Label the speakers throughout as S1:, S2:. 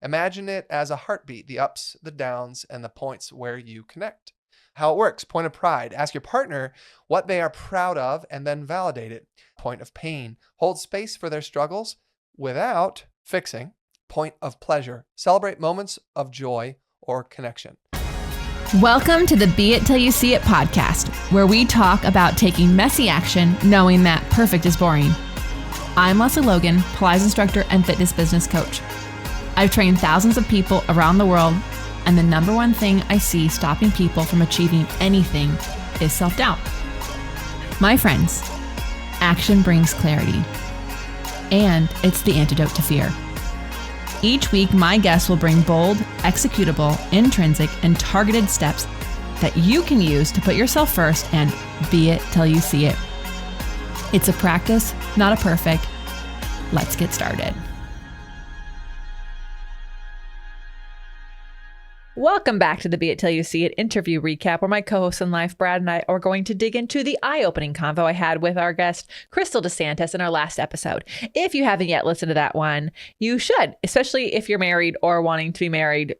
S1: Imagine it as a heartbeat, the ups, the downs, and the points where you connect. How it works: point of pride, ask your partner what they are proud of and then validate it. Point of pain, hold space for their struggles without fixing. Point of pleasure, celebrate moments of joy or connection.
S2: Welcome to the Be It Till You See It podcast, where we talk about taking messy action, knowing that perfect is boring. I'm Lesley Logan, Pilates instructor and fitness business coach. I've trained thousands of people around the world, and the number one thing I see stopping people from achieving anything is self-doubt. My friends, action brings clarity, and it's the antidote to fear. Each week, my guests will bring bold, executable, intrinsic, and targeted steps that you can use to put yourself first and be it till you see it. It's a practice, not a perfect. Let's get started. Welcome back to the Be It Till You See It interview recap, where my co-host in life, Brad, and I are going to dig into the eye-opening convo I had with our guest, Kristal DeSantis, in our last episode. If you haven't yet listened to that one, you should, especially if you're married or wanting to be married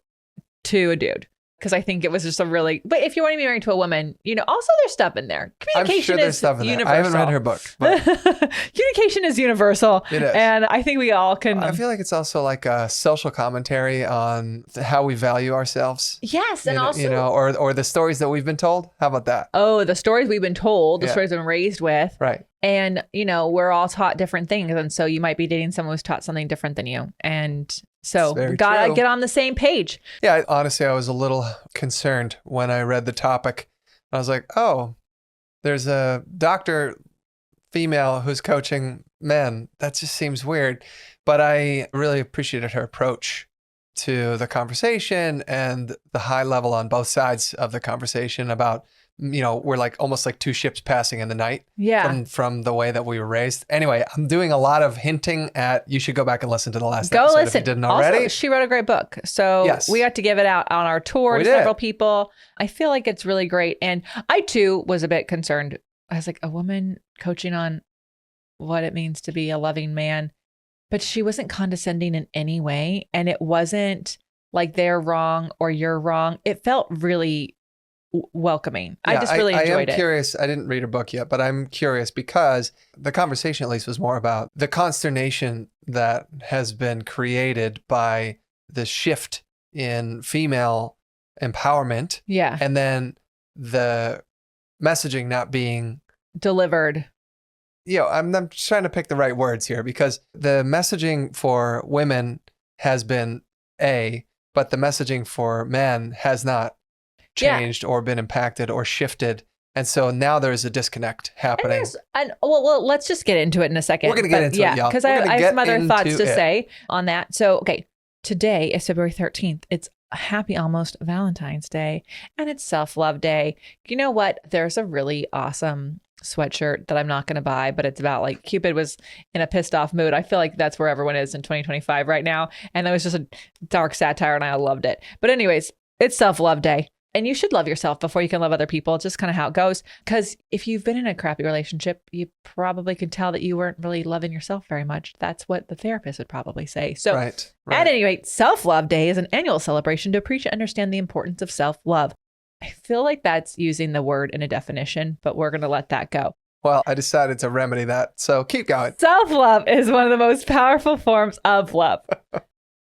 S2: to a dude. Because I think it was just but if you want to be married to a woman, also there's stuff in there. Communication is universal.
S1: I haven't read her book. But
S2: communication is universal.
S1: It is.
S2: And I think we all can.
S1: I feel like it's also like a social commentary on how we value ourselves.
S2: Yes. And
S1: or the stories that we've been told. How about that?
S2: Oh, the stories we've been told, the stories we've been raised with.
S1: Right.
S2: And, we're all taught different things. And so you might be dating someone who's taught something different than you. And so we gotta get on the same page.
S1: Yeah, honestly, I was a little concerned when I read the topic. I was like, oh, there's a doctor female who's coaching men. That just seems weird. But I really appreciated her approach to the conversation and the high level on both sides of the conversation about, we're like almost like two ships passing in the night.
S2: Yeah.
S1: From the way that we were raised. Anyway, I'm doing a lot of hinting at, you should go back and listen to the last episode if you didn't already.
S2: Also, she wrote a great book. So we got to give it out on our tour to several people. I feel like it's really great. And I too was a bit concerned. I was like, a woman coaching on what it means to be a loving man, but she wasn't condescending in any way. And it wasn't like they're wrong or you're wrong. It felt really welcoming. Yeah, I just really enjoyed it.
S1: I am curious. I didn't read her book yet, but I'm curious because the conversation at least was more about the consternation that has been created by the shift in female empowerment.
S2: Yeah.
S1: And then the messaging not being
S2: delivered.
S1: I'm trying to pick the right words here because the messaging for women has been but the messaging for men has not changed or been impacted or shifted. And so now there's a disconnect happening.
S2: Well, let's just get into it in a second.
S1: We're going to get into it, y'all.
S2: Because I have some other thoughts to say on that. So, today is February 13th. It's happy almost Valentine's Day and it's self-love day. You know what? There's a really awesome sweatshirt that I'm not going to buy, but it's about like Cupid was in a pissed off mood. I feel like that's where everyone is in 2025 right now. And it was just a dark satire and I loved it. But anyways, it's self-love day. And you should love yourself before you can love other people. It's just kind of how it goes. Because if you've been in a crappy relationship, you probably can tell that you weren't really loving yourself very much. That's what the therapist would probably say. So
S1: right.
S2: At any rate, Self-Love Day is an annual celebration to appreciate and understand the importance of self-love. I feel like that's using the word in a definition, but we're going to let that go.
S1: Well, I decided to remedy that. So keep going.
S2: Self-love is one of the most powerful forms of love.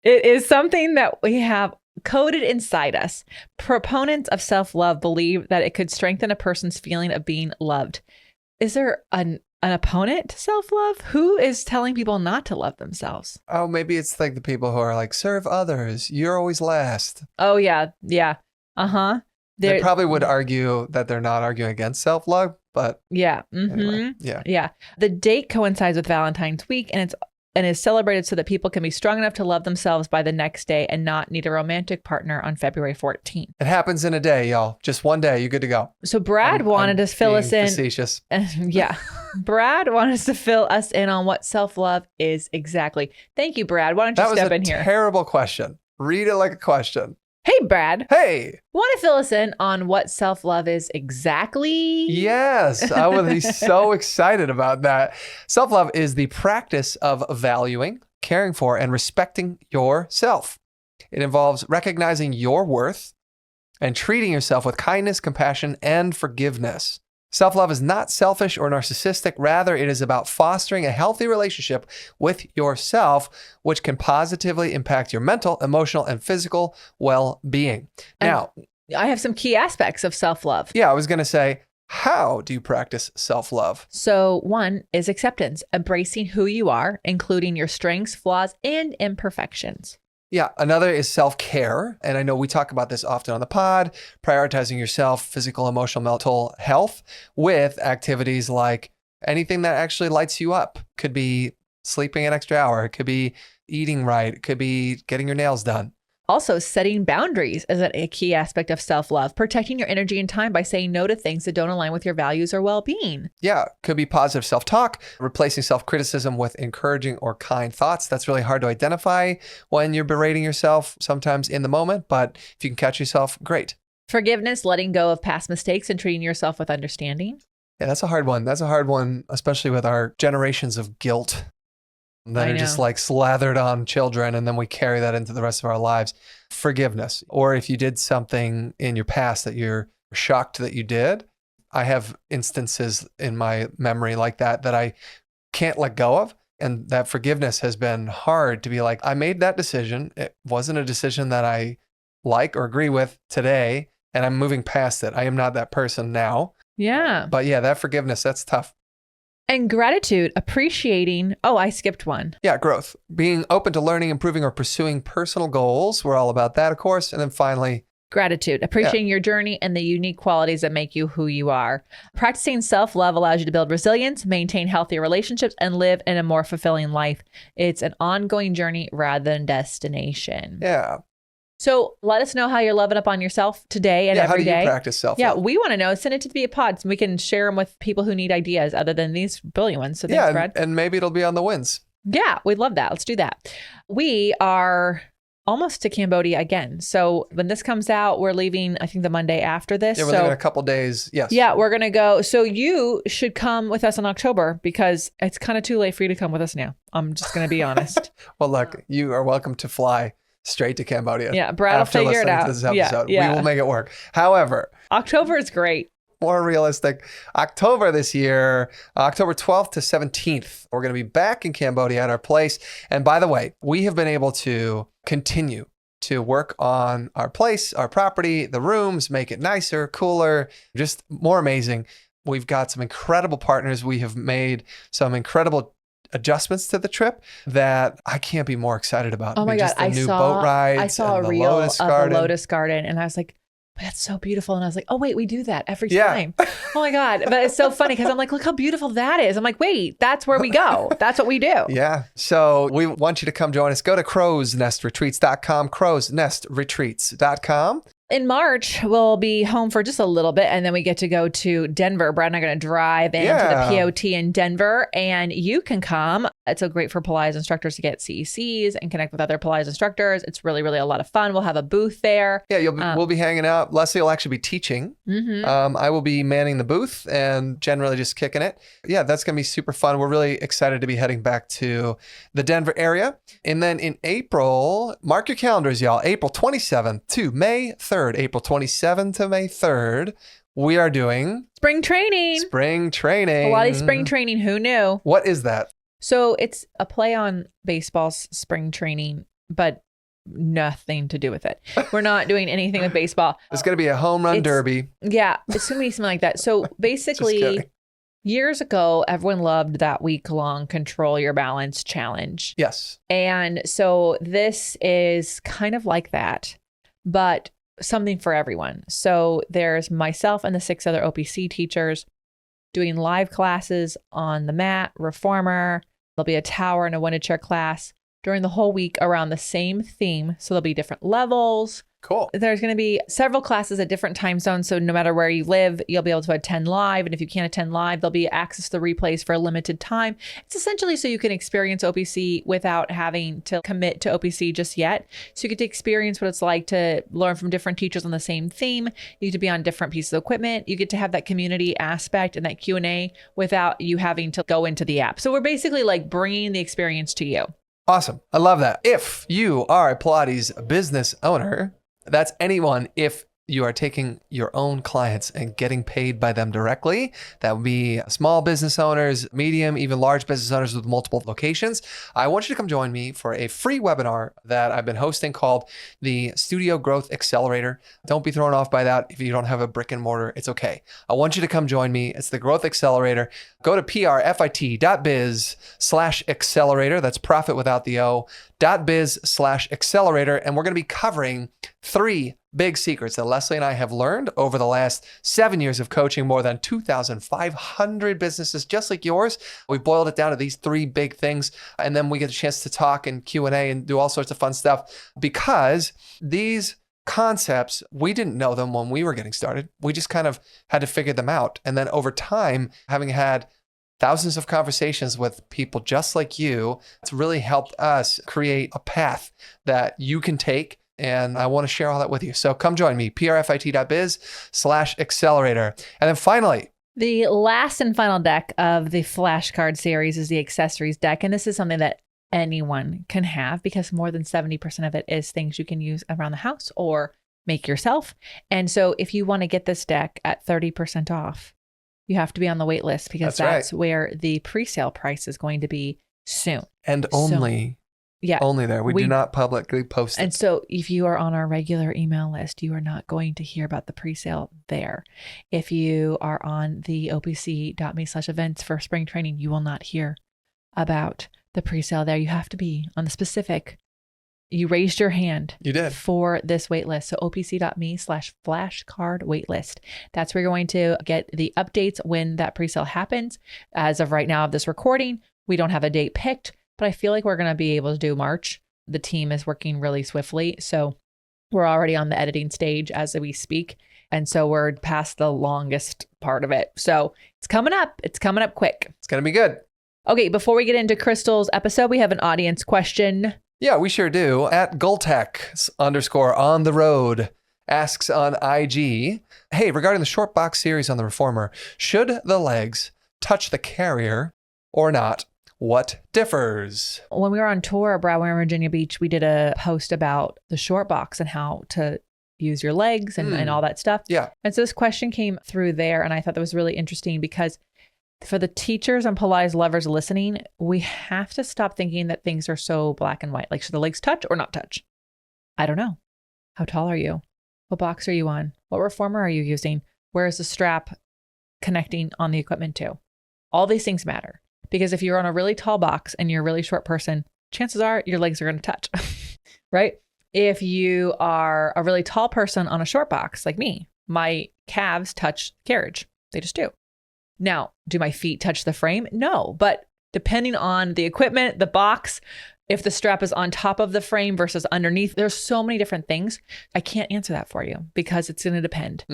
S2: It is something that we have coded inside us. Proponents of self-love believe that it could strengthen a person's feeling of being loved. Is there an opponent to self-love? Who is telling people not to love themselves?
S1: Oh, maybe it's like the people who are like, serve others. You're always last.
S2: Oh, yeah. Yeah. Uh-huh.
S1: They probably would argue that they're not arguing against self-love, but
S2: yeah.
S1: Anyway,
S2: yeah. The date coincides with Valentine's week, and is celebrated so that people can be strong enough to love themselves by the next day and not need a romantic partner on February 14th.
S1: It happens in a day, y'all. Just one day, you're good to go.
S2: So Brad wanted to fill us in.
S1: Facetious.
S2: Yeah. Brad wanted us to fill us in on what self-love is exactly. Thank you, Brad. Why don't you step in here?
S1: That was a terrible question. Read it like a question.
S2: Hey, Brad.
S1: Hey.
S2: Want to fill us in on what self-love is exactly?
S1: Yes. I would be so excited about that. Self-love is the practice of valuing, caring for, and respecting yourself. It involves recognizing your worth and treating yourself with kindness, compassion, and forgiveness. Self-love is not selfish or narcissistic. Rather, it is about fostering a healthy relationship with yourself, which can positively impact your mental, emotional, and physical well-being. Now,
S2: I have some key aspects of self-love.
S1: yeah, I was going to say, how do you practice self-love?
S2: So one is acceptance, embracing who you are, including your strengths, flaws, and imperfections.
S1: Yeah, another is self-care. And I know we talk about this often on the pod, prioritizing yourself, physical, emotional, mental health with activities like anything that actually lights you up. Could be sleeping an extra hour. It could be eating right. It could be getting your nails done.
S2: Also, setting boundaries is a key aspect of self-love, protecting your energy and time by saying no to things that don't align with your values or well-being.
S1: Yeah, could be positive self-talk, replacing self-criticism with encouraging or kind thoughts. That's really hard to identify when you're berating yourself sometimes in the moment, but if you can catch yourself, great.
S2: Forgiveness, letting go of past mistakes and treating yourself with understanding.
S1: Yeah, that's a hard one. That's a hard one, especially with our generations of guilt that are just like slathered on children, and then we carry that into the rest of our lives. Forgiveness, or if you did something in your past that you're shocked that you did. I have instances in my memory like that I can't let go of. And that forgiveness has been hard to be like, I made that decision. It wasn't a decision that I like or agree with today, and I'm moving past it. I am not that person now.
S2: Yeah.
S1: But yeah, that forgiveness, that's tough.
S2: And gratitude, appreciating. Oh, I skipped one.
S1: Yeah, growth. Being open to learning, improving, or pursuing personal goals. We're all about that, of course. And then finally,
S2: gratitude, appreciating your journey and the unique qualities that make you who you are. Practicing self-love allows you to build resilience, maintain healthy relationships, and live in a more fulfilling life. It's an ongoing journey rather than destination.
S1: Yeah.
S2: So let us know how you're loving up on yourself today and every day.
S1: How do you practice self-love?
S2: Yeah, we want to know. Send it to the pod so we can share them with people who need ideas other than these brilliant ones. So thanks, Brad.
S1: And maybe it'll be on the wins.
S2: Yeah, we'd love that. Let's do that. We are almost to Cambodia again. So when this comes out, we're leaving, I think, the Monday after this.
S1: Yeah, we're leaving in a couple days. Yes.
S2: Yeah, we're going to go. So you should come with us in October because it's kind of too late for you to come with us now. I'm just going to be honest.
S1: Well, look, you are welcome to fly straight to Cambodia.
S2: Yeah, Brad will figure it out.
S1: To this episode.
S2: Yeah.
S1: We will make it work. However,
S2: October is great.
S1: More realistic, October this year, October 12th to 17th, we're going to be back in Cambodia at our place. And by the way, we have been able to continue to work on our place, our property, the rooms, make it nicer, cooler, just more amazing. We've got some incredible partners. We have made some incredible adjustments to the trip that I can't be more excited about.
S2: Oh my God.
S1: The new boat rides.
S2: I saw a reel of the Lotus Garden and I was like, that's so beautiful. And I was like, oh, wait, we do that every time. Oh my God. But it's so funny because I'm like, look how beautiful that is. I'm like, wait, that's where we go. That's what we do.
S1: Yeah. So we want you to come join us. Go to crowsnestretreats.com, crowsnestretreats.com.
S2: In March, we'll be home for just a little bit, and then we get to go to Denver. Brad and I are going to drive into the POT in Denver, and you can come. It's so great for Pilates instructors to get CECs and connect with other Pilates instructors. It's really, really a lot of fun. We'll have a booth there.
S1: Yeah, we'll be hanging out. Lesley will actually be teaching.
S2: Mm-hmm.
S1: I will be manning the booth and generally just kicking it. Yeah, that's going to be super fun. We're really excited to be heading back to the Denver area. And then in April, mark your calendars, y'all. April 27th to May 3rd. April 27th to May 3rd, we are doing
S2: spring training. Pilates spring training. Who knew?
S1: What is that?
S2: So it's a play on baseball's spring training, but nothing to do with it. We're not doing anything with baseball.
S1: It's going to be a home run derby.
S2: Yeah, it's going to be something like that. So basically, years ago, everyone loved that week-long Control Your Balance challenge.
S1: Yes.
S2: And so this is kind of like that, but something for everyone. So there's myself and the 6 other OPC teachers doing live classes on the mat, reformer. There'll be a tower and a winded chair class during the whole week around the same theme. So there'll be different levels.
S1: Cool.
S2: There's going to be several classes at different time zones. So no matter where you live, you'll be able to attend live. And if you can't attend live, there'll be access to the replays for a limited time. It's essentially so you can experience OPC without having to commit to OPC just yet. So you get to experience what it's like to learn from different teachers on the same theme. You get to be on different pieces of equipment. You get to have that community aspect and that Q&A without you having to go into the app. So we're basically like bringing the experience to you.
S1: Awesome. I love that. If you are a Pilates business owner, that's anyone. If you are taking your own clients and getting paid by them directly, that would be small business owners, medium, even large business owners with multiple locations. I want you to come join me for a free webinar that I've been hosting called the Studio Growth Accelerator. Don't be thrown off by that. If you don't have a brick and mortar, it's okay. I want you to come join me. It's the Growth Accelerator. Go to prfit.biz/accelerator. That's profit without the O, .biz/accelerator. And we're going to be covering 3 big secrets that Lesley and I have learned over the last 7 years of coaching more than 2,500 businesses just like yours. We boiled it down to these 3 big things, and then we get a chance to talk and Q&A and do all sorts of fun stuff, because these concepts, we didn't know them when we were getting started. We just kind of had to figure them out. And then over time, having had thousands of conversations with people just like you, it's really helped us create a path that you can take. And I want to share all that with you. So come join me, prfit.biz/accelerator. And then finally,
S2: the last and final deck of the flashcard series is the accessories deck. And this is something that anyone can have, because more than 70% of it is things you can use around the house or make yourself. And so if you want to get this deck at 30% off, you have to be on the wait list, because that's where the pre-sale price is going to be soon.
S1: And only there. We do not publicly post it.
S2: And so if you are on our regular email list, you are not going to hear about the pre-sale there. If you are on the opc.me/events for spring training, you will not hear about the pre-sale there. You have to be on the specific. You raised your hand.
S1: You did.
S2: For this waitlist. So opc.me/flashcard waitlist. That's where you're going to get the updates when that pre-sale happens. As of right now of this recording, we don't have a date picked, but I feel like we're going to be able to do March. The team is working really swiftly. So we're already on the editing stage as we speak. And so we're past the longest part of it. So it's coming up. It's coming up quick.
S1: It's going to be good.
S2: Okay, before we get into Kristal's episode, we have an audience question.
S1: Yeah, we sure do. At Goltech_on the road asks on IG, hey, regarding the short box series on the Reformer, should the legs touch the carrier or not? What differs?
S2: When we were on tour at Broward, Virginia Beach, we did a post about the short box and how to use your legs and all that stuff.
S1: Yeah.
S2: And so this question came through there, and I thought that was really interesting, because for the teachers and Pilates lovers listening, we have to stop thinking that things are so black and white. Like, should the legs touch or not touch? I don't know. How tall are you? What box are you on? What reformer are you using? Where is the strap connecting on the equipment to? All these things matter. Because if you're on a really tall box and you're a really short person, chances are your legs are going to touch, right? If you are a really tall person on a short box like me, my calves touch the carriage. They just do. Now, do my feet touch the frame? No, but depending on the equipment, the box, if the strap is on top of the frame versus underneath, there's so many different things. I can't answer that for you because it's going to depend.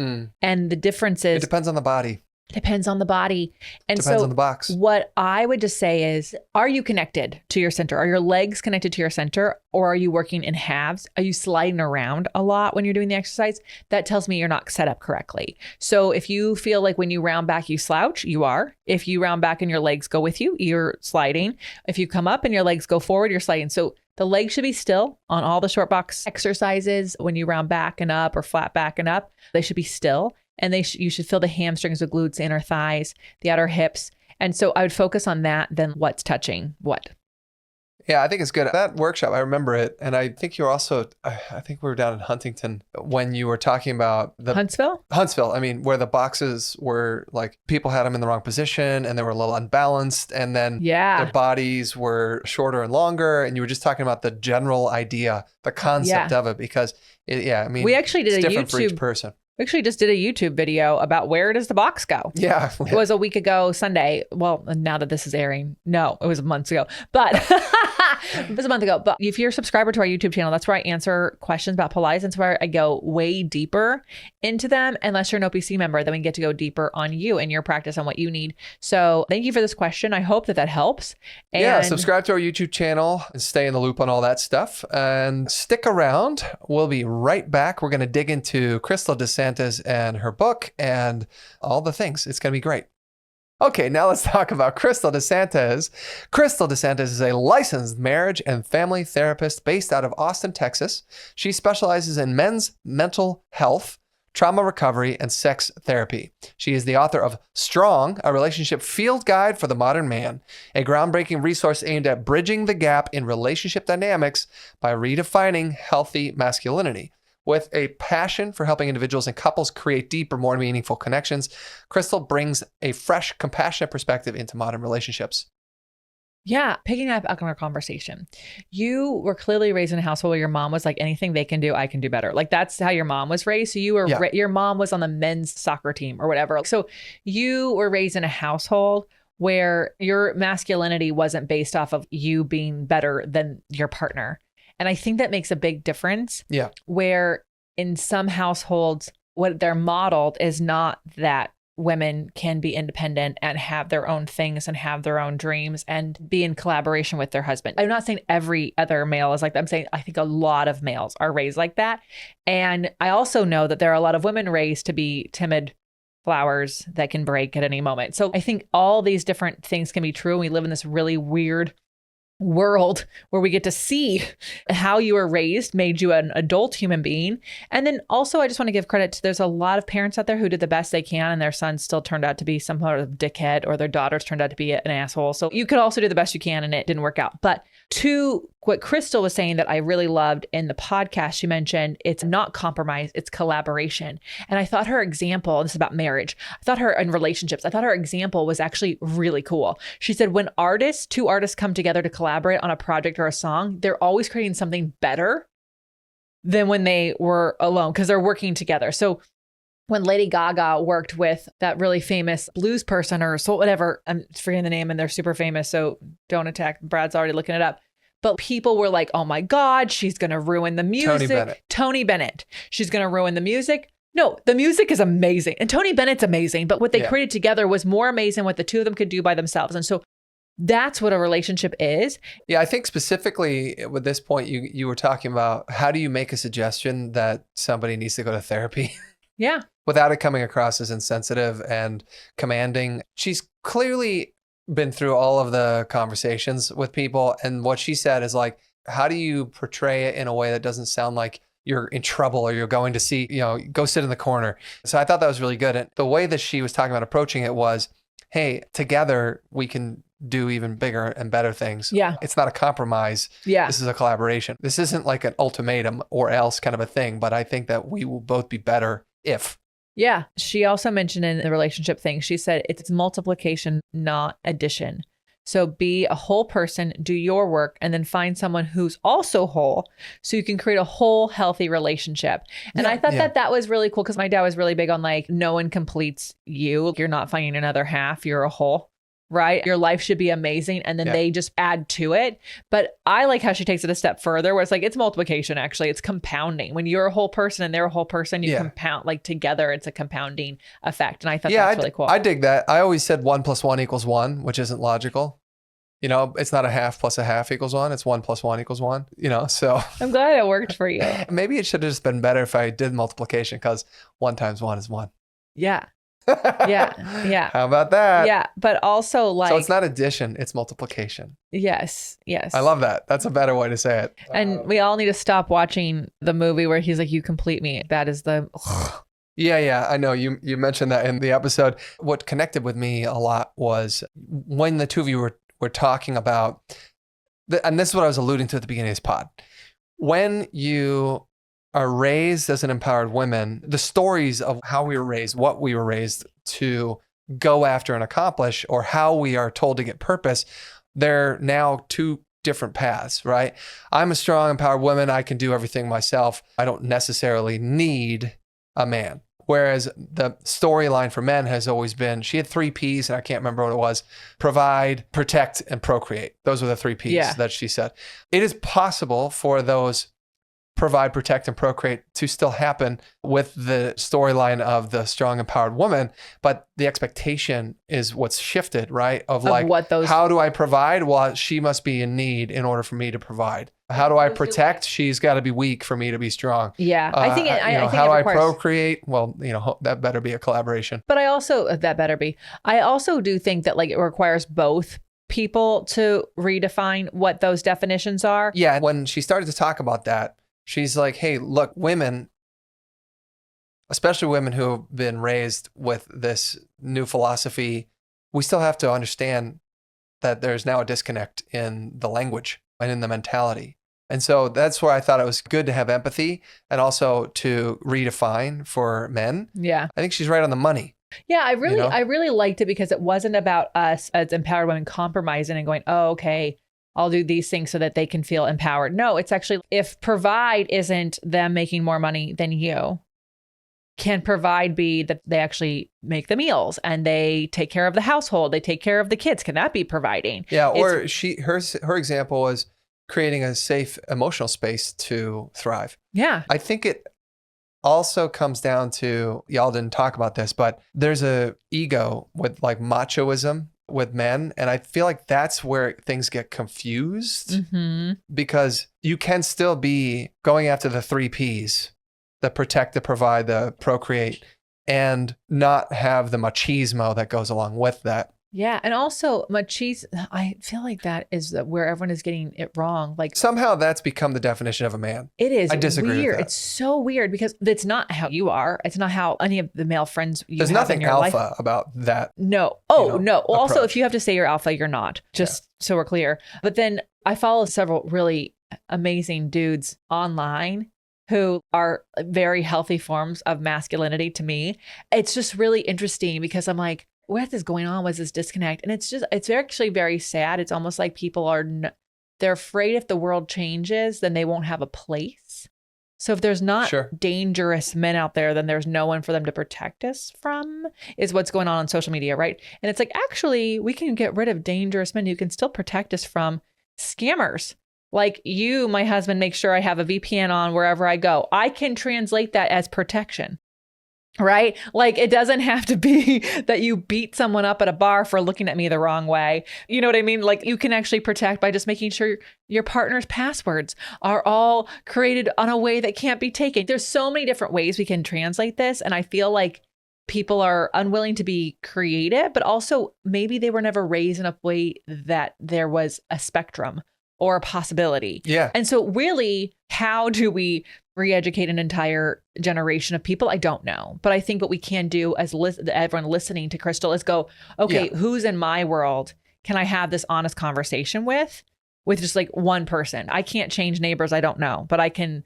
S2: And the difference is...
S1: It depends on the body.
S2: Depends on the body. And
S1: depends
S2: so
S1: on the box.
S2: What I would just say is, are you connected to your center? Are your legs connected to your center, or are you working in halves? Are you sliding around a lot when you're doing the exercise? That tells me you're not set up correctly. So if you feel like when you round back, you slouch, you are. If you round back and your legs go with you, you're sliding. If you come up and your legs go forward, you're sliding. So the legs should be still on all the short box exercises. When you round back and up or flat back and up, they should be still. And you should feel the hamstrings, the glutes, inner thighs, the outer hips. And so I would focus on that than what's touching what.
S1: Yeah, I think it's good. That workshop, I remember it. And I think you're also, I think we were down in Huntington when you were talking about the...
S2: Huntsville?
S1: Huntsville. I mean, where the boxes were like, people had them in the wrong position and they were a little unbalanced. And then their bodies were shorter and longer. And you were just talking about the general idea, the concept of it, because
S2: we actually did
S1: it's
S2: a
S1: different
S2: YouTube...
S1: for each person.
S2: We actually just did a YouTube video about where does the box go?
S1: Yeah.
S2: It was a week ago Sunday. Well, now that this is airing, no, it was months ago, but it was a month ago. But if you're a subscriber to our YouTube channel, that's where I answer questions about Pilates. That's where I go way deeper into them. Unless you're an OPC member, then we get to go deeper on you and your practice on what you need. So thank you for this question. I hope that helps.
S1: And subscribe to our YouTube channel and stay in the loop on all that stuff. And stick around. We'll be right back. We're going to dig into Kristal DeSantis and her book and all the things. It's going to be great. Okay, now let's talk about Kristal DeSantis. Kristal DeSantis is a licensed marriage and family therapist based out of Austin, Texas. She specializes in men's mental health, trauma recovery, and sex therapy. She is the author of Strong, a relationship field guide for the modern man, a groundbreaking resource aimed at bridging the gap in relationship dynamics by redefining healthy masculinity. With a passion for helping individuals and couples create deeper, more meaningful connections, Kristal brings a fresh, compassionate perspective into modern relationships.
S2: Yeah, picking up on our conversation. You were clearly raised in a household where your mom was like, anything they can do, I can do better. Like that's how your mom was raised. So you were, your mom was on the men's soccer team or whatever. So you were raised in a household where your masculinity wasn't based off of you being better than your partner. And I think that makes a big difference.
S1: Yeah.
S2: Where in some households, what they're modeled is not that women can be independent and have their own things and have their own dreams and be in collaboration with their husband. I'm not saying every other male is like that. I'm saying I think a lot of males are raised like that. And I also know that there are a lot of women raised to be timid flowers that can break at any moment. So I think all these different things can be true. We live in this really weird world where we get to see how you were raised made you an adult human being. And then also I just want to give credit to, there's a lot of parents out there who did the best they can and their sons still turned out to be some sort of dickhead or their daughters turned out to be an asshole. So you could also do the best you can and it didn't work out. But to what Kristal was saying that I really loved in the podcast, she mentioned it's not compromise, it's collaboration. And I thought her example, this is about marriage, I thought her in relationships, I thought her example was actually really cool. She said when two artists come together to collaborate on a project or a song, they're always creating something better than when they were alone because they're working together. So when Lady Gaga worked with that really famous blues person or soul, whatever, I'm forgetting the name and they're super famous, so don't attack. Brad's already looking it up. But people were like, oh my God, she's going to ruin the music. Tony Bennett. She's going to ruin the music. No, the music is amazing. And Tony Bennett's amazing. But what they created together was more amazing what the two of them could do by themselves. And so that's what a relationship is.
S1: Yeah, I think specifically with this point, you were talking about how do you make a suggestion that somebody needs to go to therapy?
S2: Yeah.
S1: Without it coming across as insensitive and commanding. She's clearly been through all of the conversations with people. And what she said is like, how do you portray it in a way that doesn't sound like you're in trouble or you're going to see, go sit in the corner. So I thought that was really good. And the way that she was talking about approaching it was, hey, together we can do even bigger and better things.
S2: Yeah.
S1: It's not a compromise.
S2: Yeah.
S1: This is a collaboration. This isn't like an ultimatum or else kind of a thing, but I think that we will both be better if.
S2: Yeah. She also mentioned in the relationship thing, she said it's multiplication, not addition. So be a whole person, do your work, and then find someone who's also whole so you can create a whole healthy relationship. And I thought that was really cool because my dad was really big on like, no one completes you. You're not finding another half. You're a whole. Right? Your life should be amazing. And then they just add to it. But I like how she takes it a step further where it's like, it's multiplication, actually. It's compounding. When you're a whole person and they're a whole person, you compound like together. It's a compounding effect. And I thought that's really cool.
S1: I dig that. I always said 1 + 1 = 1, which isn't logical. It's not a half plus a half equals 1. It's 1 + 1 = 1, so.
S2: I'm glad it worked for you.
S1: Maybe it should have just been better if I did multiplication because 1 × 1 is 1.
S2: Yeah. Yeah.
S1: How about that?
S2: Yeah. But also like.
S1: So it's not addition, it's multiplication.
S2: Yes.
S1: I love that. That's a better way to say it.
S2: And we all need to stop watching the movie where he's like, you complete me. That is the.
S1: Yeah. I know you mentioned that in the episode. What connected with me a lot was when the two of you were talking about, and this is what I was alluding to at the beginning of this pod. When you are raised as an empowered woman, the stories of how we were raised, what we were raised to go after and accomplish, or how we are told to get purpose, they're now two different paths, right? I'm a strong, empowered woman. I can do everything myself. I don't necessarily need a man. Whereas the storyline for men has always been, she had 3 Ps, and I can't remember what it was: provide, protect, and procreate. Those were the 3 Ps that she said. It is possible for those provide, protect, and procreate to still happen with the storyline of the strong, empowered woman, but the expectation is what's shifted, right? Of like, how do I provide? Well, she must be in need in order for me to provide. How do I protect? She's got to be weak for me to be strong.
S2: Yeah. I think
S1: how do I procreate? Well, that better be a collaboration.
S2: But I also, that better be. I also do think that like it requires both people to redefine what those definitions are.
S1: Yeah. When she started to talk about that, she's like, hey, look, women, especially women who have been raised with this new philosophy, we still have to understand that there's now a disconnect in the language and in the mentality. And so that's where I thought it was good to have empathy and also to redefine for men.
S2: Yeah.
S1: I think she's right on the money.
S2: Yeah, I really liked it because it wasn't about us as empowered women compromising and going, oh, okay, I'll do these things so that they can feel empowered. No, it's actually, if provide isn't them making more money than you, can provide be that they actually make the meals and they take care of the household, they take care of the kids? Can that be providing?
S1: Yeah, or her example was creating a safe emotional space to thrive.
S2: Yeah.
S1: I think it also comes down to, y'all didn't talk about this, but there's a ego with like machoism with men. And I feel like that's where things get confused because you can still be going after the 3 Ps, the protect, the provide, the procreate, and not have the machismo that goes along with that.
S2: Yeah. And also I feel like that is where everyone is getting it wrong. Like
S1: somehow that's become the definition of a man.
S2: It is.
S1: I disagree
S2: weird.
S1: with that.
S2: It's so weird because it's not how you are. It's not how any of the male friends you
S1: There's
S2: have
S1: nothing
S2: in your
S1: alpha
S2: life.
S1: about that.
S2: No. Oh, no. Well, also,
S1: approach.
S2: if you have to say you're alpha, you're not. Just so we're clear. But then I follow several really amazing dudes online who are very healthy forms of masculinity to me. It's just really interesting because I'm like, what is going on? Was this disconnect? And it's actually very sad. It's almost like people they're afraid if the world changes, then they won't have a place. So if there's not dangerous men out there, then there's no one for them to protect us from, is what's going on social media, right? And it's like, actually, we can get rid of dangerous men who can still protect us from scammers. Like you, my husband, make sure I have a VPN on wherever I go. I can translate that as protection. Right? Like it doesn't have to be that you beat someone up at a bar for looking at me the wrong way. You know what I mean? Like you can actually protect by just making sure your partner's passwords are all created on a way that can't be taken. There's so many different ways we can translate this. And I feel like people are unwilling to be creative, but also maybe they were never raised in a way that there was a spectrum or a possibility.
S1: Yeah.
S2: And so really, how do we re-educate an entire generation of people? I don't know. But I think what we can do as everyone listening to Kristal is go, okay, who's in my world can I have this honest conversation with just like one person? I can't change neighbors. I don't know. But I can,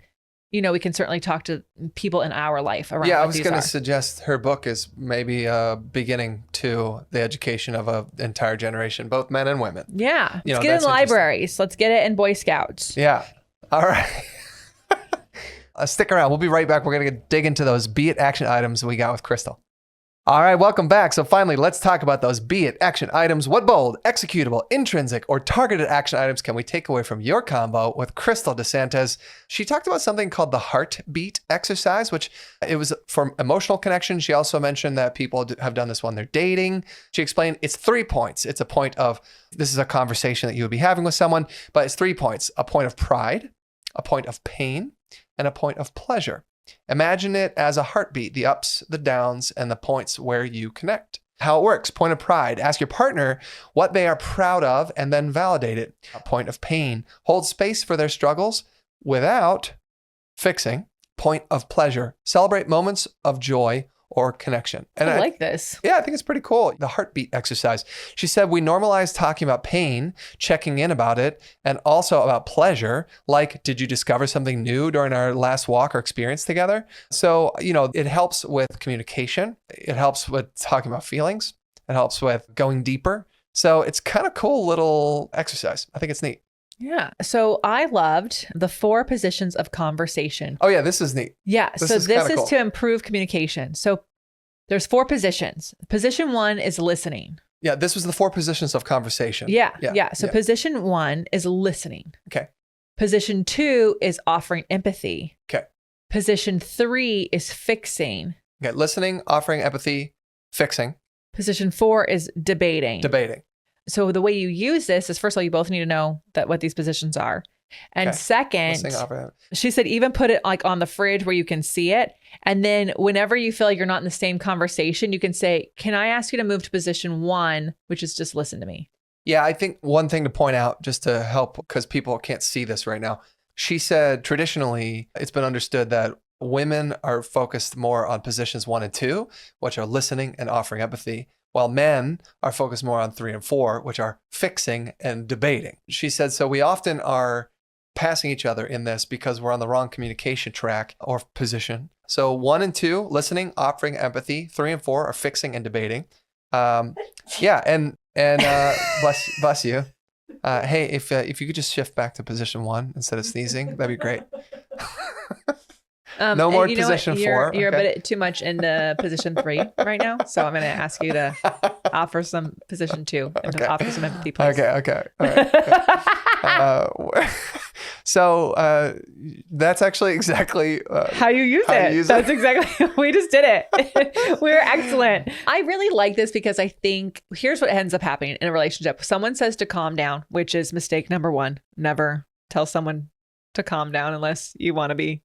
S2: we can certainly talk to people in our life around.
S1: Yeah, I was going to suggest her book is maybe a beginning to the education of an entire generation, both men and women.
S2: Yeah. Let's get it in libraries. Let's get it in Boy Scouts.
S1: Yeah. All right. Stick around. We'll be right back. We're going to dig into those be it action items we got with Kristal. All right, welcome back. So finally, let's talk about those be it action items. What bold, executable, intrinsic, or targeted action items can we take away from your combo with Kristal DeSantis? She talked about something called the heartbeat exercise, which it was for emotional connection. She also mentioned that people have done this when they're dating. She explained it's 3 points. It's a point of, this is a conversation that you would be having with someone, but it's 3 points: a point of pride, a point of pain, and a point of pleasure. Imagine it as a heartbeat, the ups, the downs, and the points where you connect. How it works: point of pride, ask your partner what they are proud of and then validate it. A point of pain, hold space for their struggles without fixing. Point of pleasure, celebrate moments of joy or connection. And
S2: I like this.
S1: Yeah, I think it's pretty cool. The heartbeat exercise. She said we normalize talking about pain, checking in about it, and also about pleasure. Like, did you discover something new during our last walk or experience together? So, it helps with communication. It helps with talking about feelings. It helps with going deeper. So it's kind of cool little exercise. I think it's neat.
S2: Yeah. So I loved the 4 positions of conversation.
S1: Oh yeah, this is neat.
S2: Yeah. This is
S1: cool.
S2: to improve communication. So there's 4 positions. Position 1 is listening.
S1: Yeah. This was the 4 positions of conversation.
S2: Yeah. So position 1 is listening.
S1: Okay.
S2: Position 2 is offering empathy.
S1: Okay.
S2: Position 3 is fixing.
S1: Okay. Listening, offering empathy, fixing.
S2: Position 4 is debating.
S1: Debating.
S2: So the way you use this is, first of all, you both need to know what these positions are. And second,
S1: Listening, offering.
S2: she said even put it like on the fridge where you can see it. And then whenever you feel like you're not in the same conversation, you can say, can I ask you to move to position 1, which is just listen to me.
S1: Yeah, I think one thing to point out just to help, because people can't see this right now. She said traditionally it's been understood that women are focused more on positions 1 and 2, which are listening and offering empathy, while men are focused more on 3 and 4, which are fixing and debating. She said, so we often are passing each other in this because we're on the wrong communication track or position. So 1 and 2, listening, offering empathy. 3 and 4 are fixing and debating. Yeah, and bless you. Hey, if you could just shift back to position 1 instead of sneezing, that'd be great. No more position 4.
S2: You're a bit too much into position 3 right now, so I'm going to ask you to offer some position 2 and offer some empathy, please.
S1: Okay. All right. So that's actually exactly
S2: how you use it. That's exactly. We just did it. We're excellent. I really like this because I think here's what ends up happening in a relationship. Someone says to calm down, which is mistake number 1. Never tell someone to calm down unless you want to be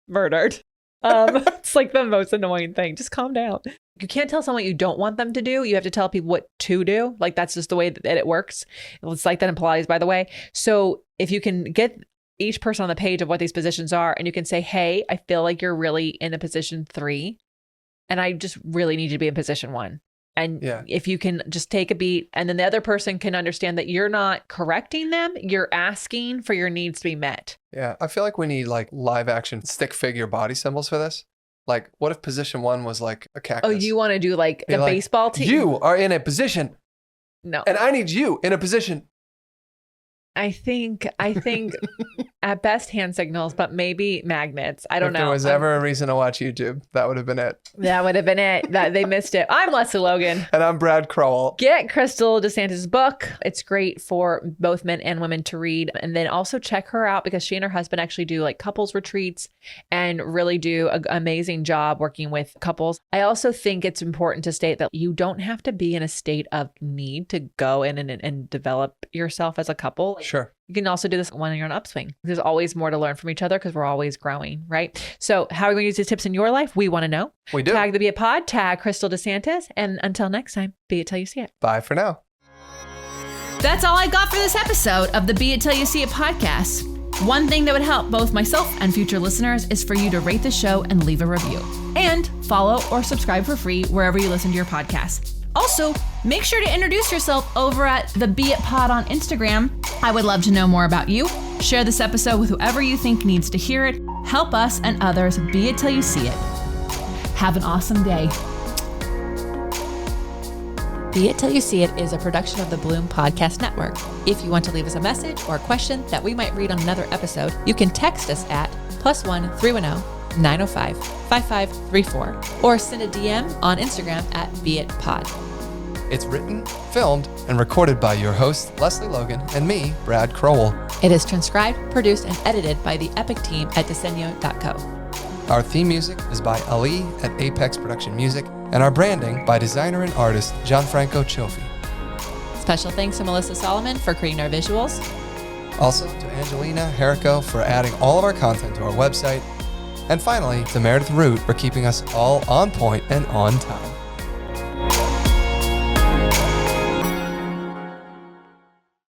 S2: murdered. It's like the most annoying thing. Just calm down. You can't tell someone you don't want them to do. You have to tell people what to do. Like that's just the way that it works. It's like that in Pilates, by the way. So if you can get each person on the page of what these positions are, and you can say, hey, I feel like you're really in a position 3 and I just really need you to be in position 1. And if you can just take a beat, and then the other person can understand that you're not correcting them, you're asking for your needs to be met.
S1: Yeah, I feel like we need like live action stick figure body symbols for this. Like, what if position 1 was like a cactus?
S2: Oh, you want to do like the baseball team?
S1: You are in a position.
S2: No.
S1: And I need you in a position.
S2: I think at best hand signals, but maybe magnets. I don't know.
S1: If there was ever a reason to watch YouTube, that would have been it.
S2: That would have been it. That they missed it. I'm Lesley Logan.
S1: And I'm Brad Crowell.
S2: Get Kristal DeSantis' book. It's great for both men and women to read. And then also check her out because she and her husband actually do like couples retreats and really do an amazing job working with couples. I also think it's important to state that you don't have to be in a state of need to go in and develop yourself as a couple.
S1: Sure.
S2: You can also do this when you're on upswing. There's always more to learn from each other because we're always growing, right? So how are we going to use these tips in your life? We want to know.
S1: We do.
S2: Tag the Be It Pod, tag Kristal DeSantis. And until next time, be it till you see it.
S1: Bye for now.
S2: That's all I got for this episode of the Be It Till You See It podcast. One thing that would help both myself and future listeners is for you to rate the show and leave a review. And follow or subscribe for free wherever you listen to your podcast. Also, make sure to introduce yourself over at the Be It Pod on Instagram. I would love to know more about you. Share this episode with whoever you think needs to hear it. Help us and others be it till you see it. Have an awesome day. Be It Till You See It is a production of the Bloom Podcast Network. If you want to leave us a message or a question that we might read on another episode, you can text us at +1 310 905 5534 or send a DM on Instagram at BeItPod.
S1: It's written, filmed, and recorded by your host, Lesley Logan, and me, Brad Crowell.
S2: It is transcribed, produced, and edited by the Epic team at Diseño.co.
S1: Our theme music is by Ali at Apex Production Music, and our branding by designer and artist Gianfranco Cioffi.
S2: Special thanks to Melissa Solomon for creating our visuals.
S1: Also to Angelina Herrico for adding all of our content to our website. And finally, to Meredith Root for keeping us all on point and on time.